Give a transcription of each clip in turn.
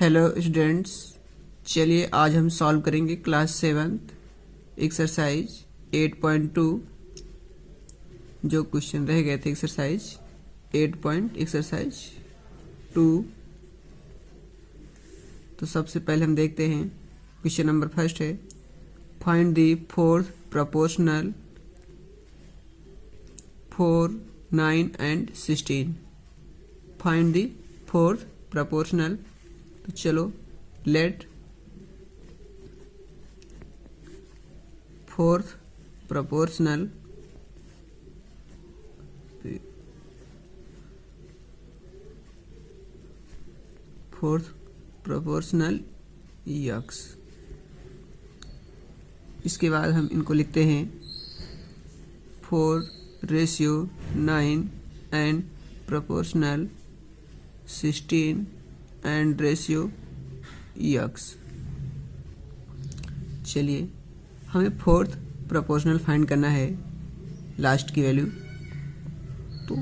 Hello students, चलिए आज हम सॉल्व करेंगे क्लास 7th एक्सरसाइज 8.2 जो क्वेश्चन रह गए थे एक्सरसाइज 8.2। तो सबसे पहले हम देखते हैं क्वेश्चन नंबर फर्स्ट है, find the fourth proportional 4, 9 and 16। Find the fourth proportional. तो चलो लेट फोर्थ प्रोपोर्शनल यक्स। इसके बाद हम इनको लिखते हैं 4:9 and proportional 16 and ratio x. चलिए हमें फोर्थ प्रोपोर्शनल फाइंड करना है, लास्ट की वैल्यू। तो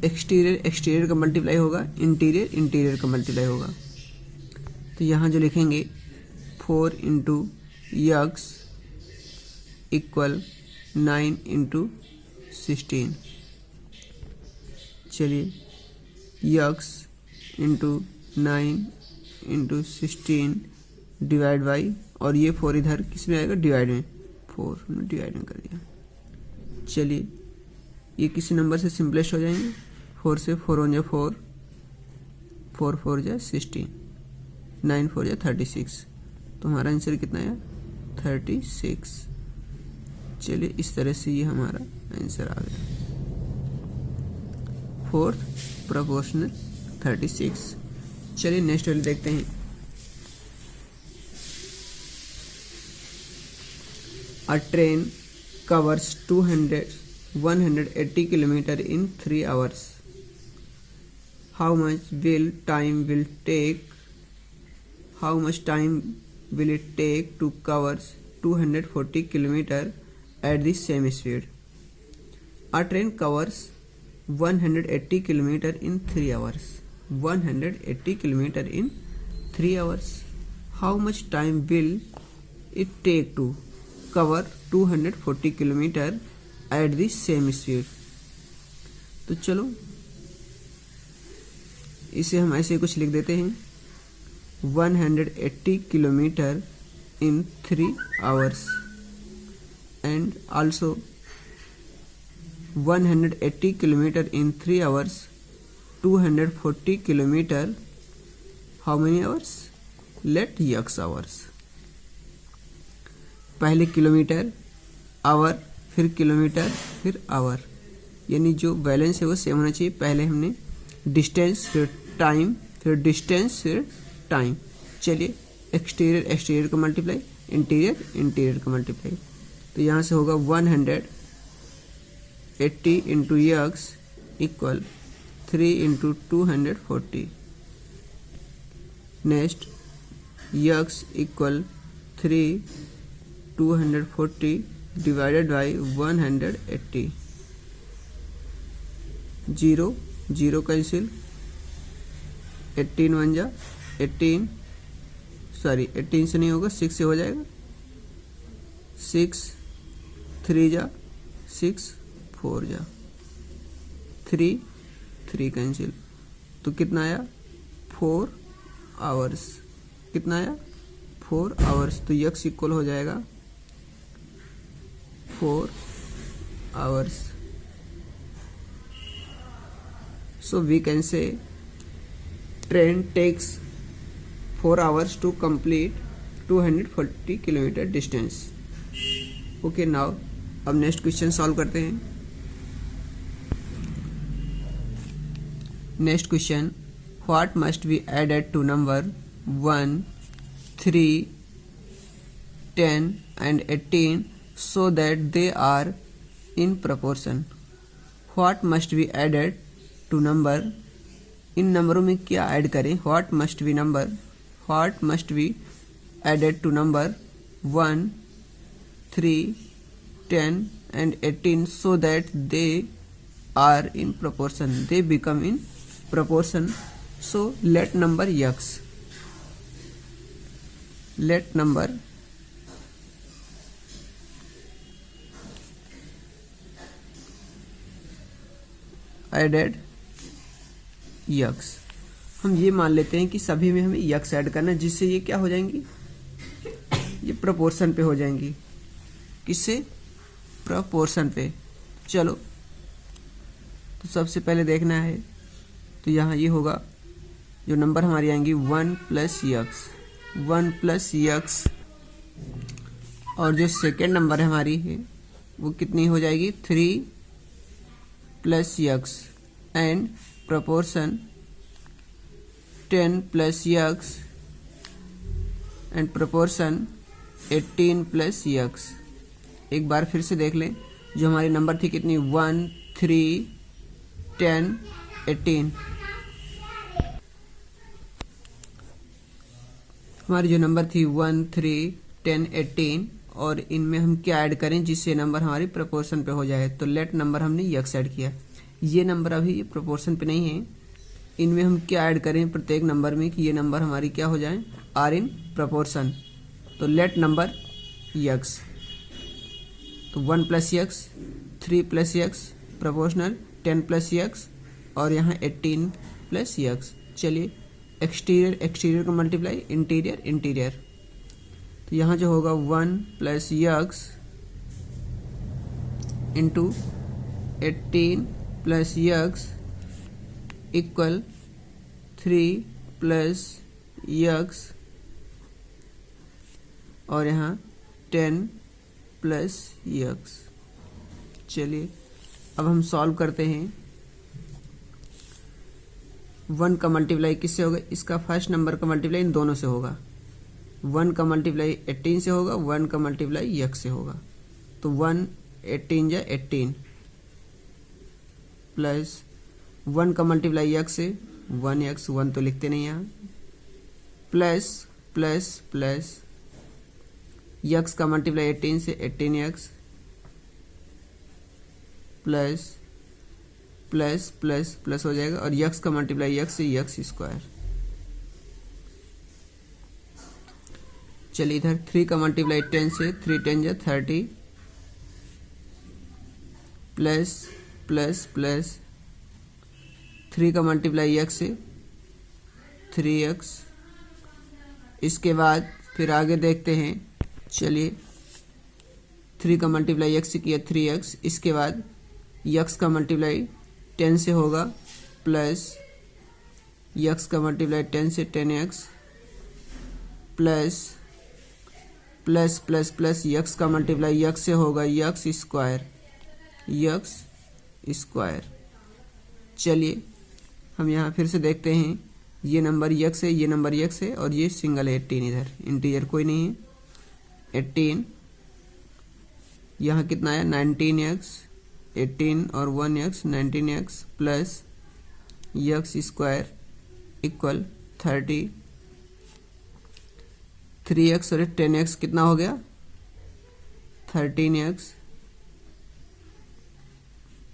एक्सटीरियर का मल्टीप्लाई होगा, इंटीरियर का मल्टीप्लाई होगा। तो यहाँ जो लिखेंगे 4 इंटू यक्स इक्वल 9 इंटू 16। चलिए x into 9 into 16 divide by, और ये 4 इधर किस में आएगा, डिवाइड में, 4 में डिवाइड में कर दिया। चलिए ये किसी नंबर से सिंपलेस्ट हो जाएंगे। 4 से 4 हो जाए 4, 4 4 जाए 16, 9 4 जाए 36। तो हमारा आंसर कितना आया, 36। चलिए इस तरह से ये हमारा आंसर आ गया, फोर्थ प्रोपोर्शनल 36। चलिए नेक्स्ट वाले देखते हैं। A train covers 180 kilometers in 3 hours. How much time will it take to cover 240 kilometers at the same speed? A train covers 180 kilometers in 3 hours. 180 kilometers in 3 hours. How much time will it take to cover 240 kilometers at the same speed? तो चलो इसे हम ऐसे कुछ लिख देते हैं, 180 kilometre in 3 hours and also 180 kilometers in 3 hours, 240 kilometers, how many hours? Let x hours। पहले किलोमीटर, आवर, फिर किलोमीटर, फिर आवर, यानी जो बैलेंस है वो सेम होना चाहिए। पहले हमने डिस्टेंस, फिर टाइम, फिर डिस्टेंस, फिर टाइम। चलिए एक्सटीरियर का मल्टीप्लाई, इंटीरियर का मल्टीप्लाई। तो यहाँ से होगा 180 into x equal 3 into 240। Next x equal 3 240 divided by 180। 0 cancel, 18 1 जा 18, सॉरी 18 से नहीं होगा, 6 से हो जाएगा। 6 3 जा 6, 4 जा 3 कैंसिल। तो कितना आया, 4 आवर्स। कितना आया, 4 आवर्स। तो यक्स इक्वल हो जाएगा 4 hours. So we can say train takes 4 hours to complete 240 kilometer distance. Okay, now अब नेक्स्ट क्वेश्चन सॉल्व करते हैं। Next question, what must be added to number 1, 3, 10 and 18 so that they are in proportion? What must be added to number? इन नंबरों में क्या add करें? What must be added to number 1, 3, 10 and 18 so that they are in proportion, they become in proportion. So let number x let number added यक्स। हम ये मान लेते हैं कि सभी में हमें यक्स ऐड करना है, जिससे ये क्या हो जाएंगी, ये प्रोपोर्शन पे हो जाएंगी। किससे? प्रोपोर्शन पे। चलो तो सबसे पहले देखना है, तो यहाँ ये होगा, जो नंबर हमारी आएंगी 1 प्लस यक्स, 1 प्लस यक्स, और जो सेकेंड नंबर है हमारी है वो कितनी हो जाएगी, 3 plus x, and proportion 10 plus x and proportion 18 plus x. एक बार फिर से देख लें, जो हमारी नंबर थी कितनी, 1 3 10 18। हमारी जो नंबर थी 1 3 10 18, और इनमें हम क्या ऐड करें जिससे नंबर हमारी प्रोपोर्शन पे हो जाए। तो लेट नंबर हमने यक्स ऐड किया। ये नंबर अभी प्रोपोर्शन पे नहीं है, इनमें हम क्या ऐड करें प्रत्येक नंबर में कि ये नंबर हमारी क्या हो जाए, आर इन प्रोपोर्शन। तो लेट नंबर यक्स, तो 1 plus x, 3 plus x, proportional 10 plus x, और यहाँ 18 प्लस यक्स। चलिए एक्सटीरियर एक्सटीरियर को मल्टीप्लाई, इंटीरियर इंटीरियर, तो यहाँ जो होगा 1 plus x into 18 plus x equal 3 plus x, और यहाँ 10 प्लस यक्स। चलिए अब हम सॉल्व करते हैं। 1 का मल्टीप्लाई किससे होगा, इसका फर्स्ट नंबर का मल्टीप्लाई इन दोनों से होगा। 1 का मल्टीप्लाई 18 से होगा, 1 का मल्टीप्लाई यक्स से होगा। तो 1 18 या 18 प्लस 1 का मल्टीप्लाई यक्स से 1 यक्स, 1 तो लिखते नहीं यहाँ, प्लस प्लस प्लस यक्स का मल्टीप्लाई 18 से 18 x, plus plus plus plus हो जाएगा, और यक्स का मल्टीप्लाई यक्स से यक्स स्क्वायर। चलिए इधर 3 का मल्टीप्लाई 10 से 3 10 या 30, प्लस प्लस प्लस 3 का मल्टीप्लाई यक्स से 3x। इसके बाद फिर आगे देखते हैं। चलिए 3 का मल्टीप्लाई x से किया 3x, इसके बाद यक्स का मल्टीप्लाई 10 से होगा, प्लस यक्स का मल्टीप्लाई 10 से 10x, plus plus plus plus x का मल्टीप्लाई यक्स से होगा यक्स स्क्वायर, यक्स स्क्वायर। चलिए हम यहाँ फिर से देखते हैं, ये नंबर यक्स है, ये नंबर यक्स है, और ये सिंगल है 18, इधर इंटीजर कोई नहीं है 18। यहाँ कितना आया 19x, 18 और 1x 19x, plus x square equal 30, 3x और 10x कितना हो गया 13x,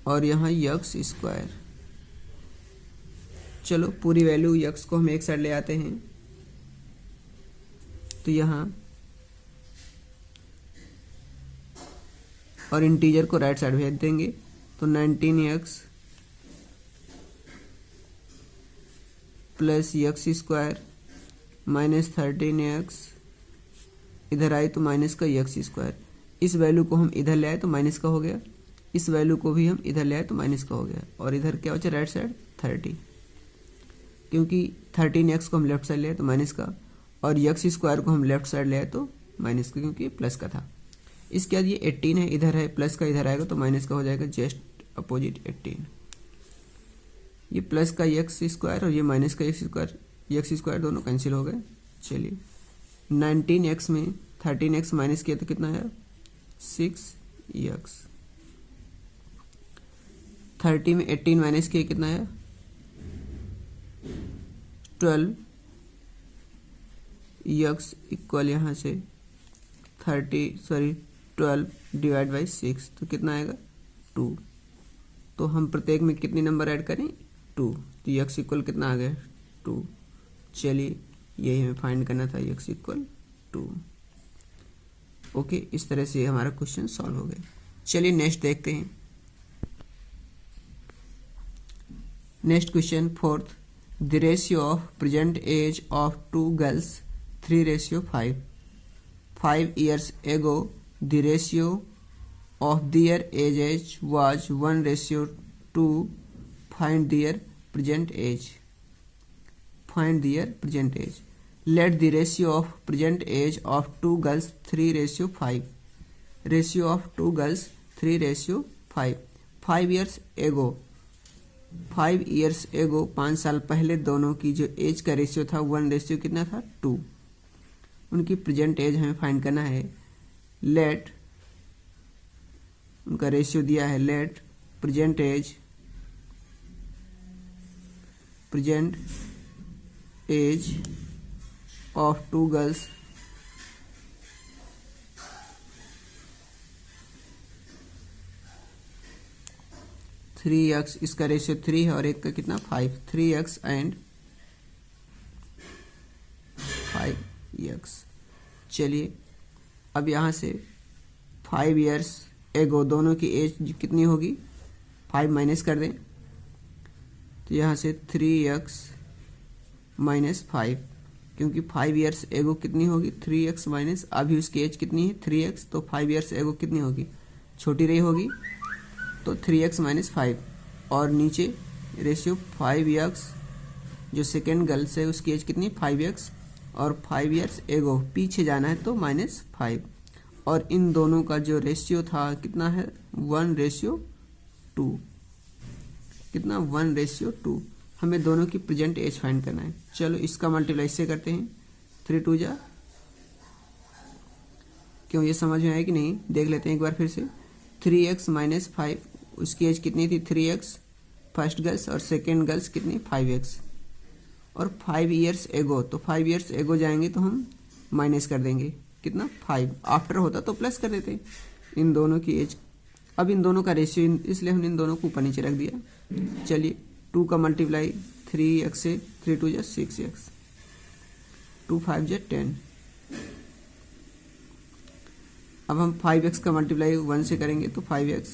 और यहाँ यक्स स्क्वायर। चलो पूरी वैल्यू यक्स को हम एक साइड ले आते हैं, तो यहाँ और इंटीजर को राइट साइड भेज देंगे, तो 19x plus x square minus 13x, इधर आए तो माइनस का यक्स स्क्वायर। इस वैल्यू को हम इधर ले आए तो माइनस का हो गया, इस वैल्यू को भी हम इधर ले आए तो माइनस का हो गया, और इधर क्या बचा राइट साइड 30, क्योंकि 13x को हम लेफ्ट साइड ले आए तो माइनस का, और यक्स स्क्वायर को हम लेफ्ट साइड ले आए तो माइनस का, क्योंकि प्लस का था। इसके बाद ये 18 है, इधर है प्लस का, इधर आएगा तो माइनस का हो जाएगा, जस्ट अपोजिट 18। ये प्लस का यक्स स्क्वायर और ये माइनस का यक्स स्क्वायर दोनों कैंसिल हो गए। चलिए 19x में 13x माइनस किया तो कितना आया 6x, 30 में 18 माइनस किया कितना आया 12x इक्वल यहाँ से 12 डिवाइड बाई 6, तो कितना आएगा 2। तो हम प्रत्येक में कितने नंबर ऐड करें 2, तो x इक्वल कितना आ गया 2। चलिए यही हमें फाइंड करना था, x इक्वल 2। ओके, इस तरह से हमारा क्वेश्चन सॉल्व हो गया। चलिए नेक्स्ट देखते हैं। Next question fourth, the ratio of present age of 2 girls 3:5। 5 years ago the ratio of their ages was 1:2. Find their present age. Find their present age. Let the ratio of present age of 2 girls 3:5. Ratio of 2 girls 3:5. 5 years ago 5 years ago 5 साल पहले दोनों की जो as का ratio था 1 कितना था 2। उनकी प्रेजेंट एज हमें फाइंड करना है। लेट, उनका रेशियो दिया है, let present age of 2 girls three x, इसका रेशियो 3 है और एक का कितना 5, 3x एंड 5x। चलिए अब यहाँ से 5 years एगो दोनों की एज कितनी होगी, 5 माइनस कर दें तो यहाँ से 3x माइनस 5, क्योंकि 5 years एगो कितनी होगी 3x माइनस, अभी उसकी एज कितनी है 3x, तो 5 years एगो कितनी होगी, छोटी रही होगी तो 3x माइनस 5, और नीचे रेशियो 5x, जो सेकेंड गर्ल है उसकी एज कितनी 5x, और 5 years एगो पीछे जाना है तो -5, और इन दोनों का जो रेशियो था कितना है 1:2। कितना 1:2। हमें दोनों की प्रेजेंट एज फाइंड करना है। चलो इसका मल्टीप्लाई इससे करते हैं, 3 2 जा, क्यों ये समझ में आया कि नहीं देख लेते हैं एक बार फिर से। 3x माइनस 5, उसकी एज कितनी थी 3x फर्स्ट गर्ल्स, और सेकेंड गर्ल्स कितनी 5x, और 5 years एगो, तो 5 years एगो जाएंगे तो हम माइनस कर देंगे कितना 5, आफ्टर होता तो प्लस कर देते इन दोनों की एज। अब इन दोनों का रेशियो, इसलिए हमने इन दोनों को ऊपर नीचे रख दिया। चलिए 2 का मल्टीप्लाई 3x से, 3 2 जा 6x, 2 5 जा 10। अब हम 5x का मल्टीप्लाई 1 से करेंगे तो 5x,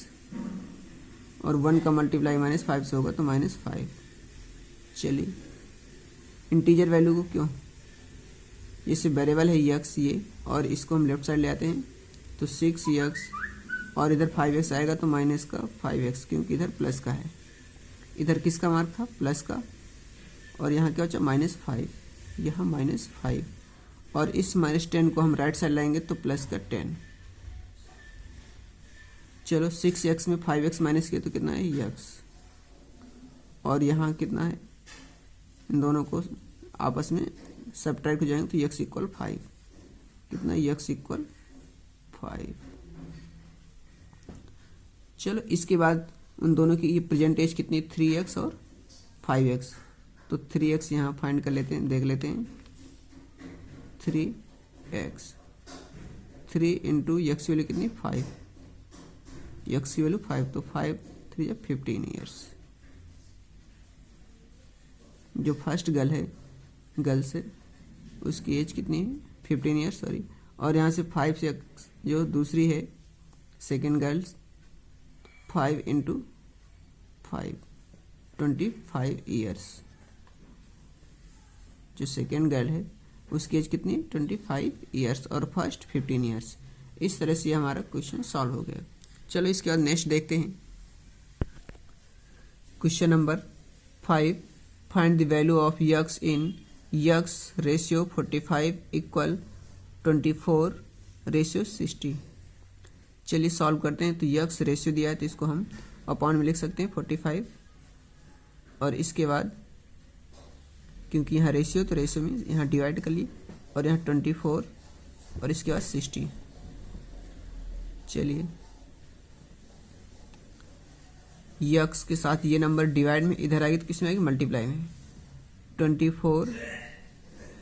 और 1 का मल्टीप्लाई -5 से होगा तो -5। चलिए इंटीजर वैल्यू को, क्यों जैसे वेरिएबल है x ये, और इसको हम लेफ्ट साइड ले आते हैं तो 6x, और इधर 5x आएगा तो माइनस का 5x, क्योंकि इधर प्लस का है, इधर किसका मार्क था प्लस का, और यहाँ क्या बचा -5, यहाँ -5, और इस -10 को हम राइट साइड लाएंगे तो प्लस का 10। चलो 6x में 5x माइनस किया तो कितना है x, और यहाँ कितना है, इन दोनों को आपस में सब्ट्रैक्ट हो जाएंगे तो x इक्वल 5, कितना x इक्वल 5। चलो इसके बाद उन दोनों की ये प्रेजेंट एज कितनी 3x और 5x, तो 3x यहाँ फाइंड कर लेते हैं, देख लेते हैं 3x, 3 इंटू x वैल्यू कितनी 5, x की वैल्यू 5, तो 5 3 या 15 ईयर्स। जो फर्स्ट गर्ल से उसकी एज कितनी है 15 ईयर्स, सॉरी, और यहाँ से 5 से जो दूसरी है सेकेंड गर्ल्स 5 इंटू 5 25 ईयर्स। जो सेकेंड गर्ल है उसकी एज कितनी 25 ईयर्स, और फर्स्ट 15 ईयर्स। इस तरह से हमारा क्वेश्चन सॉल्व हो गया। चलो इसके बाद नेक्स्ट देखते हैं। Question number 5, find the value of x in x ratio 45 equal 24:60। चलिए सॉल्व करते हैं। तो x रेशियो दिया है तो इसको हम अपॉन में लिख सकते हैं 45, और इसके बाद क्योंकि यहाँ रेशियो तो रेशियो में यहाँ डिवाइड कर लिए, और यहाँ 24 और इसके बाद 60। चलिए x के साथ ये नंबर डिवाइड में इधर आएगी तो किस में आएगी मल्टीप्लाई में। 24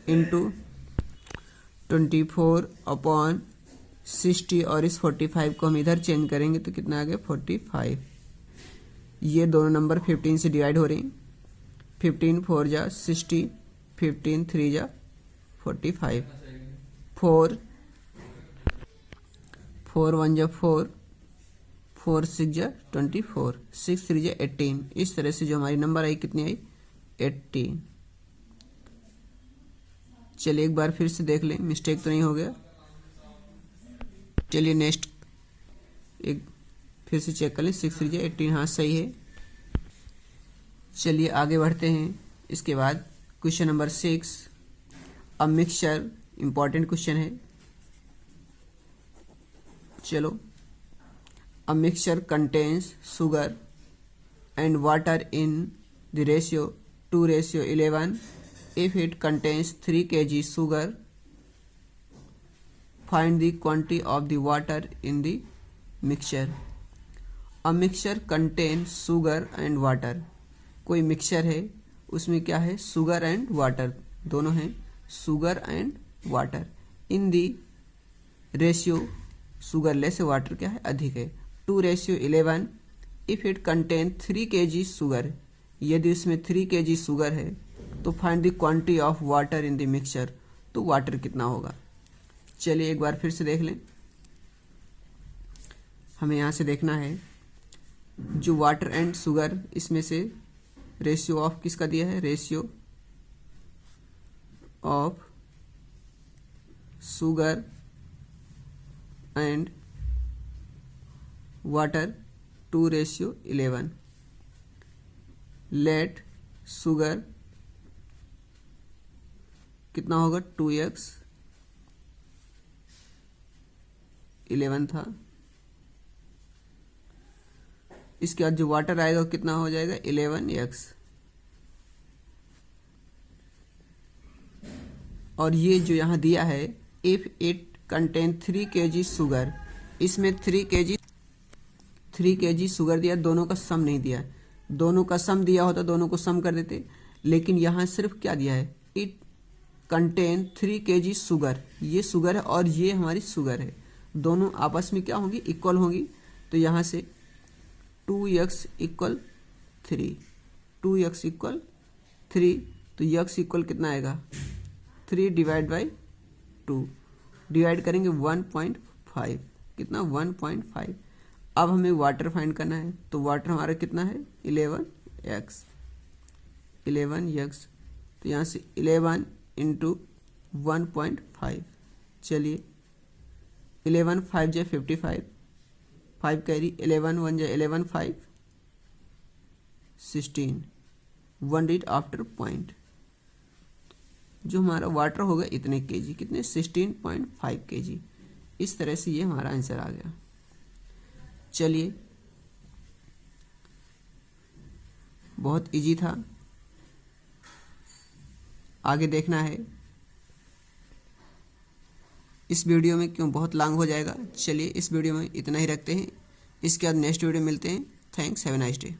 इंटू 24 अपॉन 60, और इस 45 को हम इधर चेंज करेंगे तो कितना आ गया 45। ये दोनों नंबर 15 से डिवाइड हो रही हैं। 15 4 जा 60, 15 3 जा 45, 4 4 1 जा 4, 4 6 जा 24, 6 3 जा 18। इस तरह से जो हमारी नंबर आई कितनी आई 18। चलिए एक बार फिर से देख लें, मिस्टेक तो नहीं हो गया। चलिए नेक्स्ट एक फिर से चेक कर लें, 6 3 जा 18, हाँ सही है। चलिए आगे बढ़ते हैं। इसके बाद question number 6, a mixture, important question है। चलो, a mixture contains sugar and water in the ratio 2:11 if it contains 3 kg sugar, find the quantity of the water in the mixture. A mixture contains sugar and water. कोई mixture है, उसमें क्या है, sugar and water, दोनों हैं, sugar and water. In the ratio, sugar less है, water क्या है, अधिक है, 2:11। If it contain 3 kg sugar, यदि उसमें 3 kg शुगर है तो find the quantity of water in the mixture, तो वाटर कितना होगा। चलिए एक बार फिर से देख लें। हमें यहाँ से देखना है जो वाटर एंड शुगर, इसमें से रेशियो ऑफ किसका दिया है, ratio of sugar and water 2:11। Let sugar कितना होगा, 2x, 11 था। इसके बाद जो वाटर आएगा वो कितना हो जाएगा, 11x। और ये जो यहाँ दिया है, if it contain 3 kg sugar, इसमें 3 kg शुगर दिया, दोनों का सम नहीं दिया। दोनों का सम दिया होता दोनों को सम कर देते, लेकिन यहाँ सिर्फ क्या दिया है, इट कंटेन 3 kg शुगर, ये शुगर है और ये हमारी शुगर है, दोनों आपस में क्या होंगी, इक्वल होंगी। तो यहाँ से 2x इक्वल 3, 2x इक्वल 3, तो x इक्वल कितना आएगा, 3 डिवाइड बाई 2, डिवाइड करेंगे 1.5, कितना 1.5। अब हमें वाटर फाइंड करना है, तो वाटर हमारा कितना है, 11x, 11x। तो यहाँ से 11 इंटू 1.5। चलिए 11 5 जा 55, 5 कैरी, 11 1 जा 11, 5 16, 1 डिट आफ्टर पॉइंट। जो हमारा वाटर होगा इतने केजी, कितने, 16.5 kg। इस तरह से ये हमारा आंसर आ गया। चलिए, बहुत इजी था, आगे देखना है। इस वीडियो में क्यों बहुत लॉन्ग हो जाएगा। चलिए इस वीडियो में इतना ही रखते हैं, इसके बाद नेक्स्ट वीडियो मिलते हैं। Thanks, have a nice day.